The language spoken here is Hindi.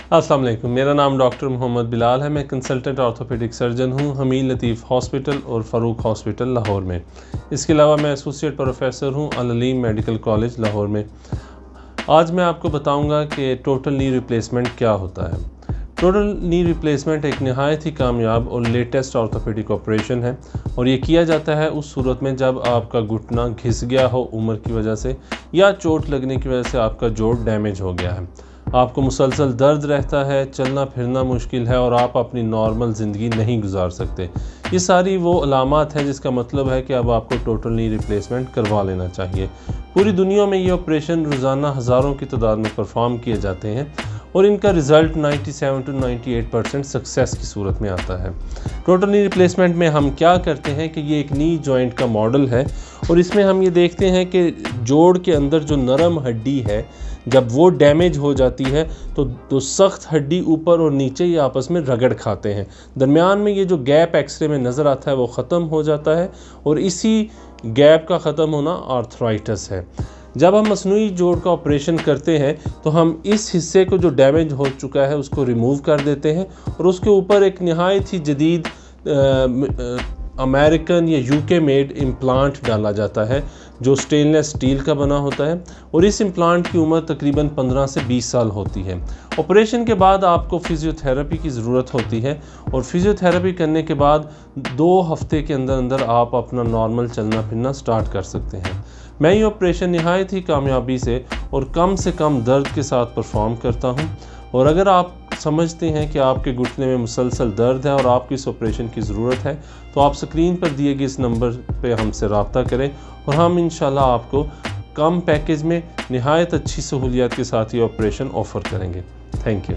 अस्सलाम वालेकुम। मेरा नाम डॉक्टर मोहम्मद बिलाल है। मैं कंसल्टेंट ऑर्थोपेडिक सर्जन हूँ हमील लतीफ़ हॉस्पिटल और फ़ारूक हॉस्पिटल लाहौर में। इसके अलावा मैं एसोसिएट प्रोफेसर हूँ अल अलीम मेडिकल कॉलेज लाहौर में। आज मैं आपको बताऊँगा कि टोटल नी रिप्लेसमेंट क्या होता है। टोटल नी रिप्लेसमेंट एक नहायत ही कामयाब और लेटेस्ट ऑर्थोपेडिक ऑपरेशन है और ये किया जाता है उस सूरत में जब आपका घुटना घिस गया हो उम्र की वजह से या चोट लगने की वजह से आपका जोड़ डैमेज हो गया है। आपको मुसलसल दर्द रहता है, चलना फिरना मुश्किल है और आप अपनी नॉर्मल ज़िंदगी नहीं गुजार सकते। ये सारी वो अलामात हैं जिसका मतलब है कि अब आपको टोटल नी रिप्लेसमेंट करवा लेना चाहिए। पूरी दुनिया में ये ऑपरेशन रोज़ाना हज़ारों की तादाद में परफॉर्म किए जाते हैं और इनका रिज़ल्ट 97 to 98% सक्सेस की सूरत में आता है। टोटल नी रिप्लेसमेंट में हम क्या करते हैं कि ये एक नी जॉइंट का मॉडल है और इसमें हम ये देखते हैं कि जोड़ के अंदर जो नरम हड्डी है जब वो डैमेज हो जाती है तो सख्त हड्डी ऊपर और नीचे ये आपस में रगड़ खाते हैं। दरमियान में ये जो गैप एक्सरे में नज़र आता है वो ख़त्म हो जाता है और इसी गैप का ख़त्म होना आर्थराइटिस है। जब हम मसनूई जोड़ का ऑपरेशन करते हैं तो हम इस हिस्से को जो डैमेज हो चुका है उसको रिमूव कर देते हैं और उसके ऊपर एक नहायत ही जदीद अमेरिकन या यूके मेड इम्प्लांट डाला जाता है जो स्टेनलेस स्टील का बना होता है और इस इम्प्लांट की उम्र तकरीबन 15 से 20 साल होती है। ऑपरेशन के बाद आपको फिजियोथेरेपी की ज़रूरत होती है और फिजियोथेरेपी करने के बाद 2 हफ्ते के अंदर अंदर आप अपना नॉर्मल चलना फिरना स्टार्ट कर सकते हैं। मैं ये ऑपरेशन नहायत ही कामयाबी से कम दर्द के साथ परफॉर्म करता हूँ और अगर आप समझते हैं कि आपके घुटने में मुसलसल दर्द है और आपको इस ऑपरेशन की ज़रूरत है तो आप स्क्रीन पर दिए गए इस नंबर पे हमसे रब्ता करें और हम इंशाल्लाह आपको कम पैकेज में नहायत अच्छी सहूलियत के साथ ये ऑपरेशन ऑफ़र करेंगे। Thank you.